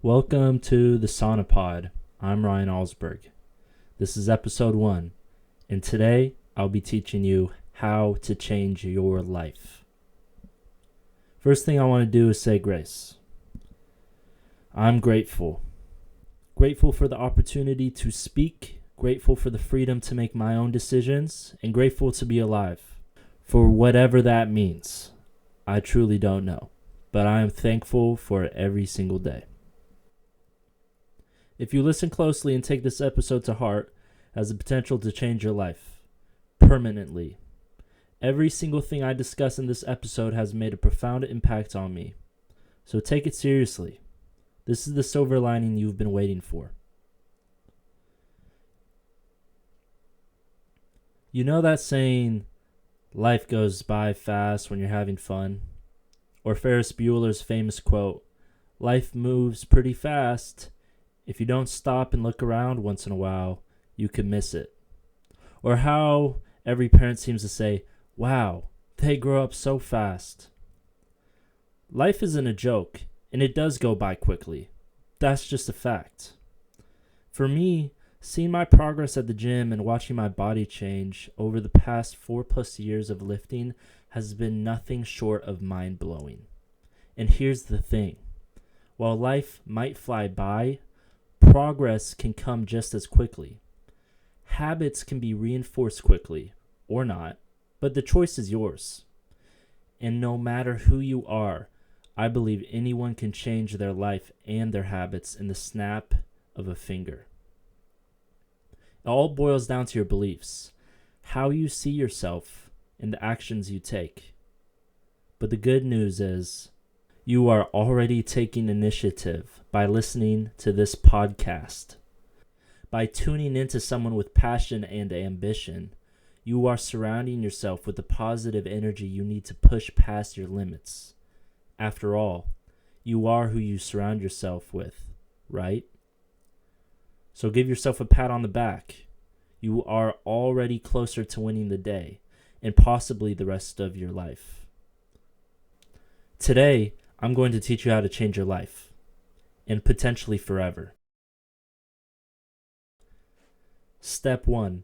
Welcome to the Sauna Pod. I'm Ryan Alsberge. This is episode 1, and today I'll be teaching you how to change your life. First thing I want to do is say grace. I'm grateful. Grateful for the opportunity to speak, grateful for the freedom to make my own decisions, and grateful to be alive. For whatever that means, I truly don't know, but I am thankful for it every single day. If you listen closely and take this episode to heart, it has the potential to change your life permanently. Every single thing I discuss in this episode has made a profound impact on me. So take it seriously. This is the silver lining you've been waiting for. You know that saying, life goes by fast when you're having fun? Or Ferris Bueller's famous quote, life moves pretty fast. If you don't stop and look around once in a while, you could miss it. Or how every parent seems to say, wow, they grow up so fast. Life isn't a joke, and it does go by quickly. That's just a fact. For me, seeing my progress at the gym and watching my body change over the past 4+ years of lifting has been nothing short of mind-blowing. And here's the thing. While life might fly by, progress can come just as quickly. Habits can be reinforced quickly, or not, but the choice is yours. And no matter who you are, I believe anyone can change their life and their habits in the snap of a finger. It all boils down to your beliefs, how you see yourself, and the actions you take. But the good news is, you are already taking initiative by listening to this podcast. By tuning into someone with passion and ambition, you are surrounding yourself with the positive energy you need to push past your limits. After all, you are who you surround yourself with, right? So give yourself a pat on the back. You are already closer to winning the day and possibly the rest of your life. Today, I'm going to teach you how to change your life, and potentially forever. Step 1.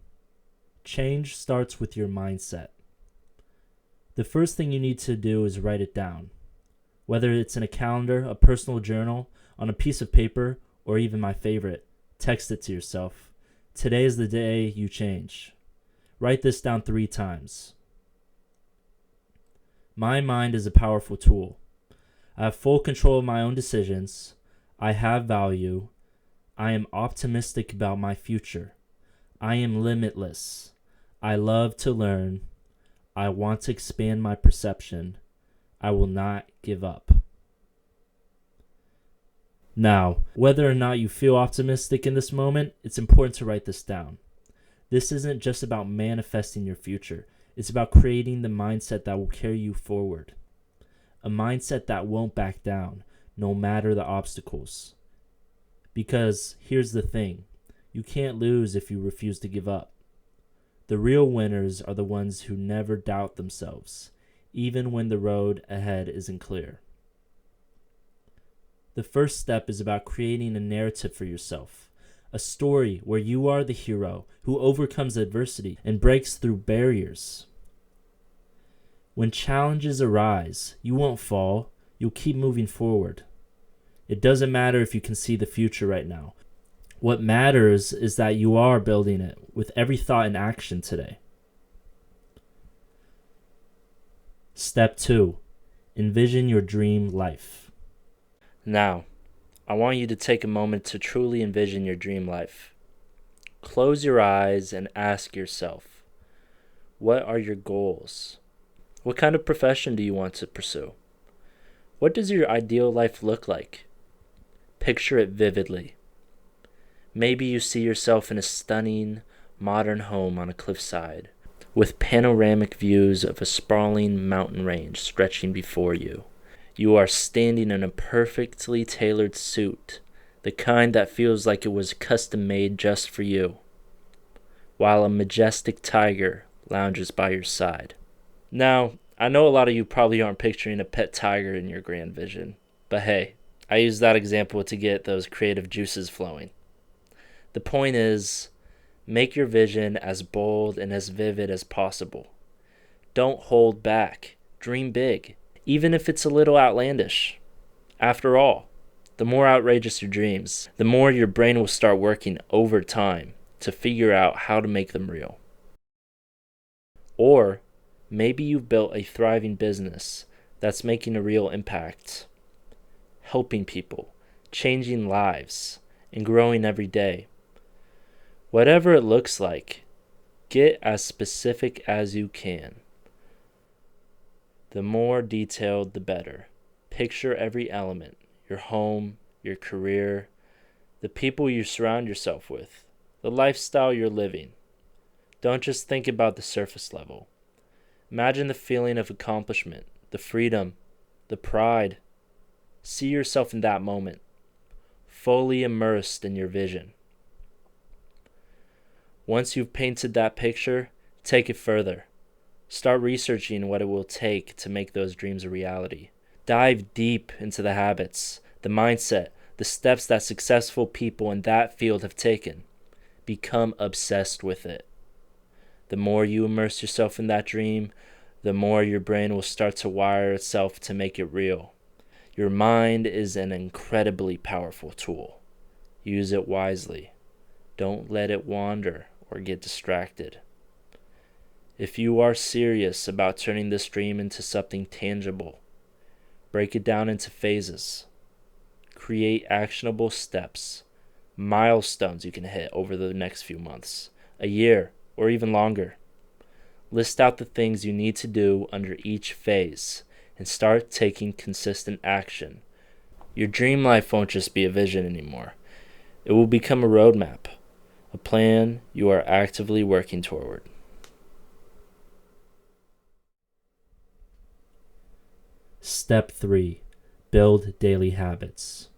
Change starts with your mindset. The first thing you need to do is write it down. Whether it's in a calendar, a personal journal, on a piece of paper, or even my favorite, text it to yourself. Today is the day you change. Write this down 3 times. My mind is a powerful tool. I have full control of my own decisions. I have value. I am optimistic about my future. I am limitless. I love to learn. I want to expand my perception. I will not give up. Now, whether or not you feel optimistic in this moment, it's important to write this down. This isn't just about manifesting your future. It's about creating the mindset that will carry you forward. A mindset that won't back down, no matter the obstacles. Because here's the thing, you can't lose if you refuse to give up. The real winners are the ones who never doubt themselves, even when the road ahead isn't clear. The first step is about creating a narrative for yourself, a story where you are the hero who overcomes adversity and breaks through barriers. When challenges arise, you won't fall, you'll keep moving forward. It doesn't matter if you can see the future right now. What matters is that you are building it with every thought and action today. Step 2. Envision your dream life. Now, I want you to take a moment to truly envision your dream life. Close your eyes and ask yourself, what are your goals? What kind of profession do you want to pursue? What does your ideal life look like? Picture it vividly. Maybe you see yourself in a stunning, modern home on a cliffside, with panoramic views of a sprawling mountain range stretching before you. You are standing in a perfectly tailored suit, the kind that feels like it was custom made just for you, while a majestic tiger lounges by your side. Now, I know a lot of you probably aren't picturing a pet tiger in your grand vision, but hey, I use that example to get those creative juices flowing. The point is, make your vision as bold and as vivid as possible. Don't hold back. Dream big, even if it's a little outlandish. After all, the more outrageous your dreams, the more your brain will start working overtime to figure out how to make them real. Or maybe you've built a thriving business that's making a real impact, helping people, changing lives, and growing every day. Whatever it looks like, get as specific as you can. The more detailed, the better. Picture every element, your home, your career, the people you surround yourself with, the lifestyle you're living. Don't just think about the surface level. Imagine the feeling of accomplishment, the freedom, the pride. See yourself in that moment, fully immersed in your vision. Once you've painted that picture, take it further. Start researching what it will take to make those dreams a reality. Dive deep into the habits, the mindset, the steps that successful people in that field have taken. Become obsessed with it. The more you immerse yourself in that dream, the more your brain will start to wire itself to make it real. Your mind is an incredibly powerful tool. Use it wisely. Don't let it wander or get distracted. If you are serious about turning this dream into something tangible, break it down into phases. Create actionable steps, milestones you can hit over the next few months, a year, or even longer. List out the things you need to do under each phase and start taking consistent action. Your dream life won't just be a vision anymore. It will become a roadmap, a plan you are actively working toward. Step 3. Build daily habits.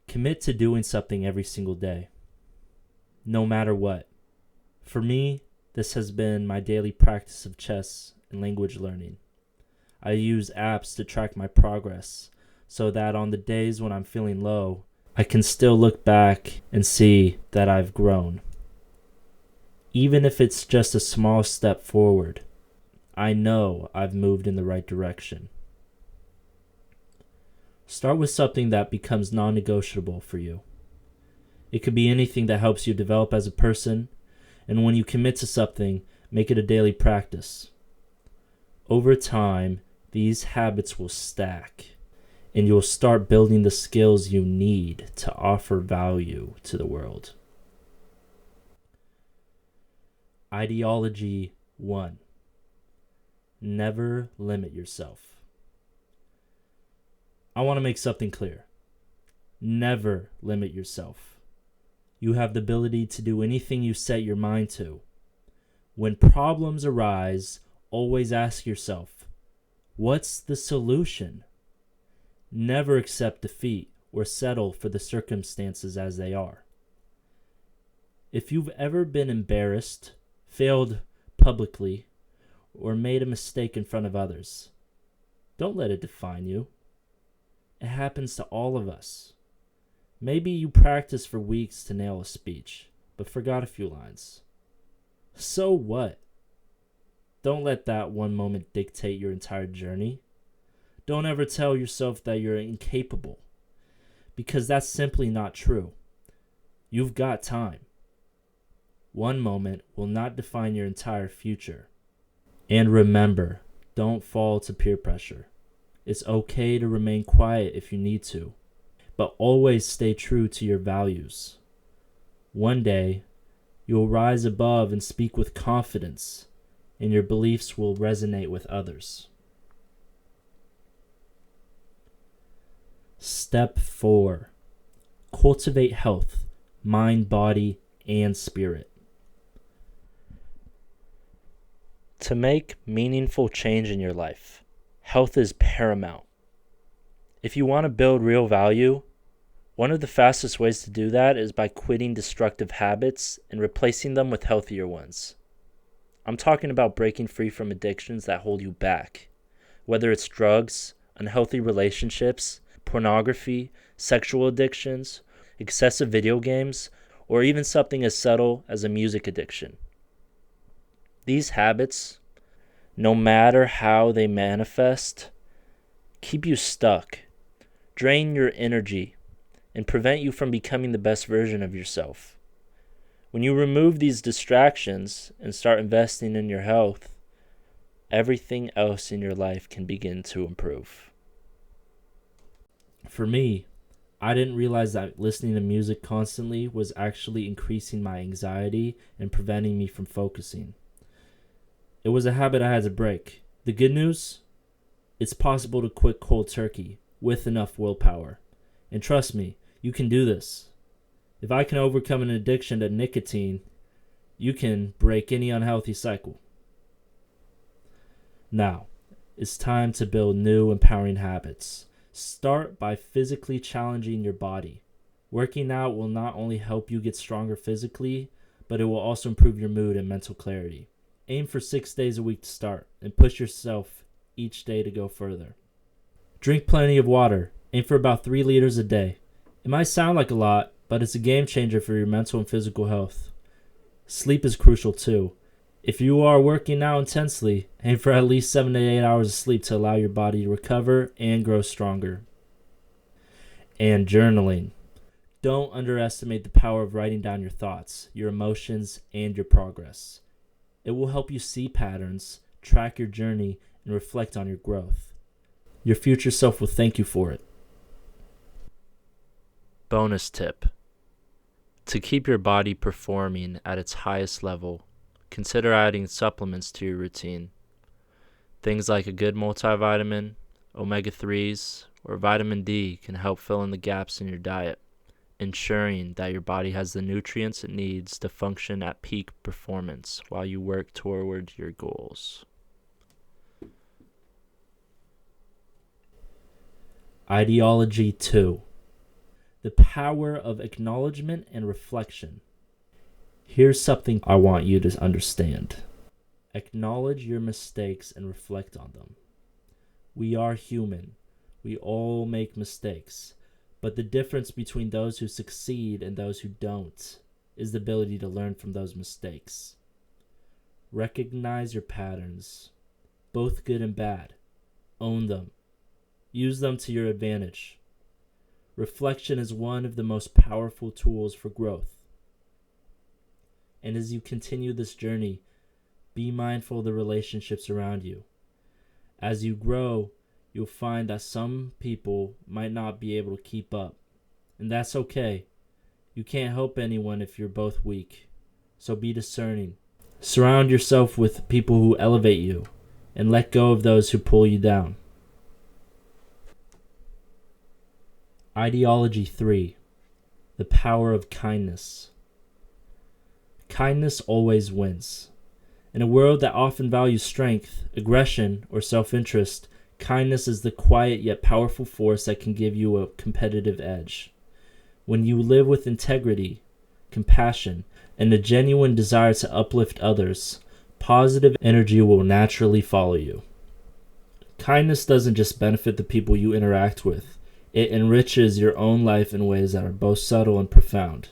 Commit to doing something every single day, no matter what. For me, this has been my daily practice of chess and language learning. I use apps to track my progress so that on the days when I'm feeling low, I can still look back and see that I've grown. Even if it's just a small step forward, I know I've moved in the right direction. Start with something that becomes non-negotiable for you. It could be anything that helps you develop as a person, and when you commit to something, make it a daily practice. Over time, these habits will stack, and you'll start building the skills you need to offer value to the world. Ideology 1. Never limit yourself. I want to make something clear. Never limit yourself. You have the ability to do anything you set your mind to. When problems arise, always ask yourself, what's the solution? Never accept defeat or settle for the circumstances as they are. If you've ever been embarrassed, failed publicly, or made a mistake in front of others, don't let it define you. It happens to all of us. Maybe you practiced for weeks to nail a speech, but forgot a few lines. So what? Don't let that one moment dictate your entire journey. Don't ever tell yourself that you're incapable, because that's simply not true. You've got time. One moment will not define your entire future. And remember, don't fall to peer pressure. It's okay to remain quiet if you need to, but always stay true to your values. One day, you'll rise above and speak with confidence, and your beliefs will resonate with others. Step 4. Cultivate health, mind, body, and spirit. To make meaningful change in your life, health is paramount. If you want to build real value, one of the fastest ways to do that is by quitting destructive habits and replacing them with healthier ones. I'm talking about breaking free from addictions that hold you back, whether it's drugs, unhealthy relationships, pornography, sexual addictions, excessive video games, or even something as subtle as a music addiction. These habits, no matter how they manifest, keep you stuck, drain your energy, and prevent you from becoming the best version of yourself. When you remove these distractions and start investing in your health, everything else in your life can begin to improve. For me, I didn't realize that listening to music constantly was actually increasing my anxiety and preventing me from focusing. It was a habit I had to break. The good news? It's possible to quit cold turkey with enough willpower. And trust me, you can do this. If I can overcome an addiction to nicotine, you can break any unhealthy cycle. Now, it's time to build new empowering habits. Start by physically challenging your body. Working out will not only help you get stronger physically, but it will also improve your mood and mental clarity. Aim for 6 days a week to start, and push yourself each day to go further. Drink plenty of water. Aim for about 3 liters a day. It might sound like a lot, but it's a game changer for your mental and physical health. Sleep is crucial too. If you are working out intensely, aim for at least 7 to 8 hours of sleep to allow your body to recover and grow stronger. And journaling. Don't underestimate the power of writing down your thoughts, your emotions, and your progress. It will help you see patterns, track your journey, and reflect on your growth. Your future self will thank you for it. Bonus tip. To keep your body performing at its highest level, consider adding supplements to your routine. Things like a good multivitamin, omega-3s, or vitamin D can help fill in the gaps in your diet, ensuring that your body has the nutrients it needs to function at peak performance while you work toward your goals. Ideology 2. The power of acknowledgement and reflection. Here's something I want you to understand. Acknowledge your mistakes and reflect on them. We are human. We all make mistakes. But the difference between those who succeed and those who don't is the ability to learn from those mistakes. Recognize your patterns, both good and bad. Own them. Use them to your advantage. Reflection is one of the most powerful tools for growth. And as you continue this journey, be mindful of the relationships around you. As you grow, you'll find that some people might not be able to keep up. And that's okay. You can't help anyone if you're both weak. So be discerning. Surround yourself with people who elevate you, and let go of those who pull you down. Ideology 3. The power of kindness. Kindness always wins. In a world that often values strength, aggression, or self-interest, kindness is the quiet yet powerful force that can give you a competitive edge. When you live with integrity, compassion, and a genuine desire to uplift others, positive energy will naturally follow you. Kindness doesn't just benefit the people you interact with. It enriches your own life in ways that are both subtle and profound.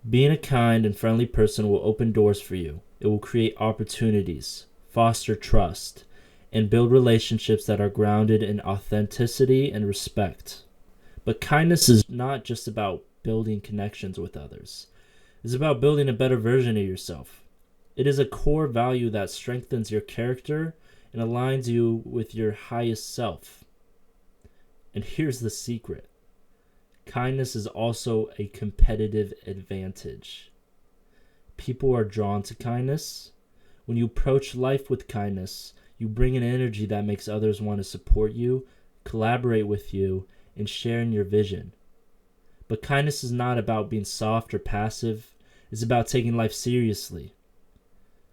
Being a kind and friendly person will open doors for you. It will create opportunities, foster trust, and build relationships that are grounded in authenticity and respect. But kindness is not just about building connections with others. It's about building a better version of yourself. It is a core value that strengthens your character and aligns you with your highest self. And here's the secret. Kindness is also a competitive advantage. People are drawn to kindness. When you approach life with kindness, you bring an energy that makes others want to support you, collaborate with you, and share in your vision. But kindness is not about being soft or passive. It's about taking life seriously.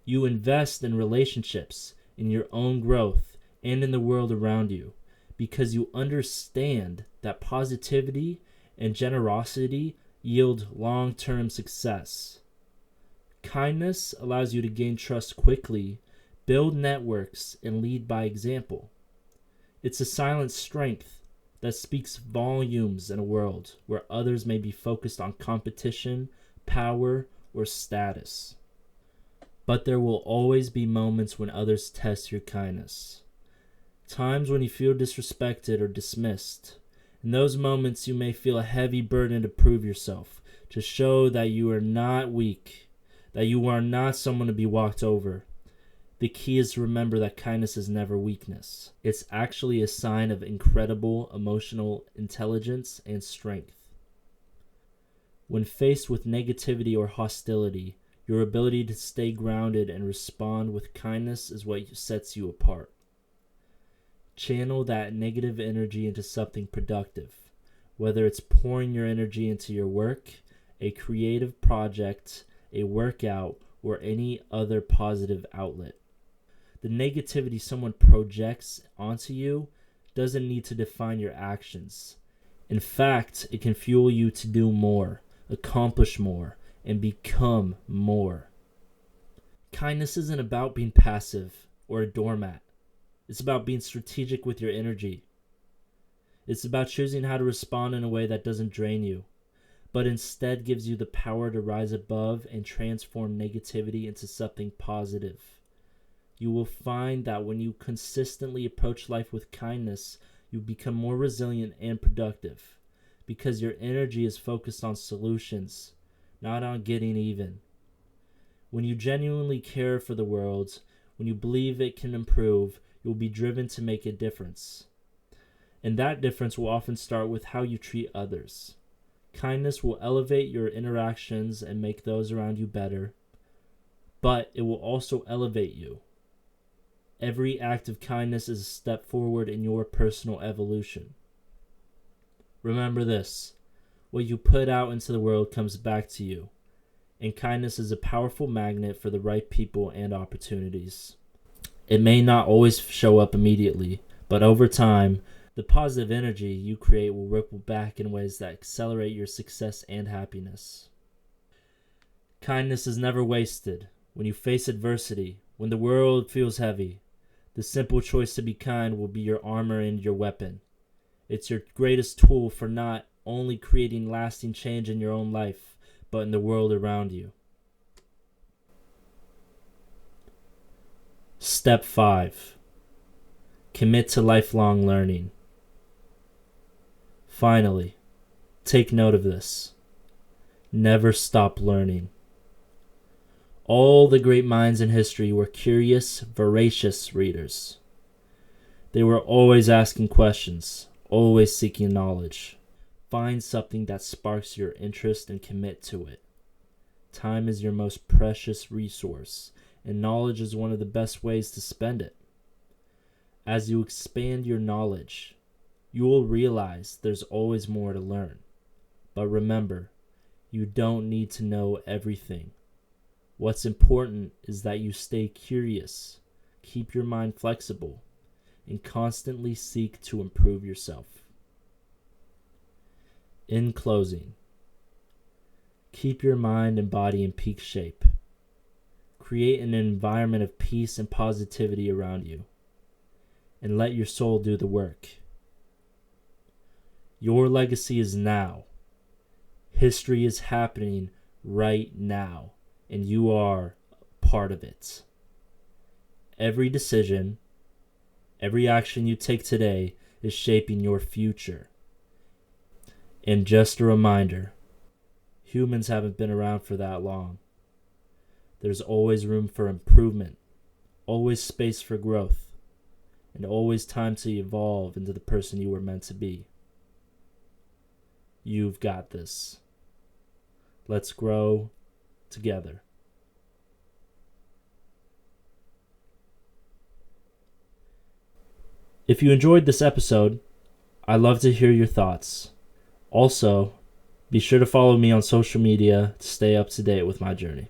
You invest in relationships, in your own growth, and in the world around you, because you understand that positivity and generosity yield long-term success. Kindness allows you to gain trust quickly, build networks, and lead by example. It's a silent strength that speaks volumes in a world where others may be focused on competition, power, or status. But there will always be moments when others test your kindness. Times when you feel disrespected or dismissed. In those moments, you may feel a heavy burden to prove yourself, to show that you are not weak, that you are not someone to be walked over. The key is to remember that kindness is never weakness. It's actually a sign of incredible emotional intelligence and strength. When faced with negativity or hostility, your ability to stay grounded and respond with kindness is what sets you apart. Channel that negative energy into something productive, whether it's pouring your energy into your work, a creative project, a workout, or any other positive outlet. The negativity someone projects onto you doesn't need to define your actions. In fact, it can fuel you to do more, accomplish more, and become more. Kindness isn't about being passive or a doormat. It's about being strategic with your energy. It's about choosing how to respond in a way that doesn't drain you, but instead gives you the power to rise above and transform negativity into something positive. You will find that when you consistently approach life with kindness, you become more resilient and productive, because your energy is focused on solutions, not on getting even. When you genuinely care for the world, when you believe it can improve, you'll be driven to make a difference. And that difference will often start with how you treat others. Kindness will elevate your interactions and make those around you better, but it will also elevate you. Every act of kindness is a step forward in your personal evolution. Remember this: what you put out into the world comes back to you, and kindness is a powerful magnet for the right people and opportunities. It may not always show up immediately, but over time, the positive energy you create will ripple back in ways that accelerate your success and happiness. Kindness is never wasted. When you face adversity, when the world feels heavy, the simple choice to be kind will be your armor and your weapon. It's your greatest tool for not only creating lasting change in your own life, but in the world around you. Step 5. Commit to lifelong learning. Finally, take note of this. Never stop learning. All the great minds in history were curious, voracious readers. They were always asking questions, always seeking knowledge. Find something that sparks your interest and commit to it. Time is your most precious resource, and knowledge is one of the best ways to spend it. As you expand your knowledge, you will realize there's always more to learn. But remember, you don't need to know everything. What's important is that you stay curious, keep your mind flexible, and constantly seek to improve yourself. In closing, keep your mind and body in peak shape. Create an environment of peace and positivity around you, and let your soul do the work. Your legacy is now. History is happening right now, and you are part of it. Every decision, every action you take today is shaping your future. And just a reminder, humans haven't been around for that long. There's always room for improvement, always space for growth, and always time to evolve into the person you were meant to be. You've got this. Let's grow together. If you enjoyed this episode, I'd love to hear your thoughts. Also, be sure to follow me on social media to stay up to date with my journey.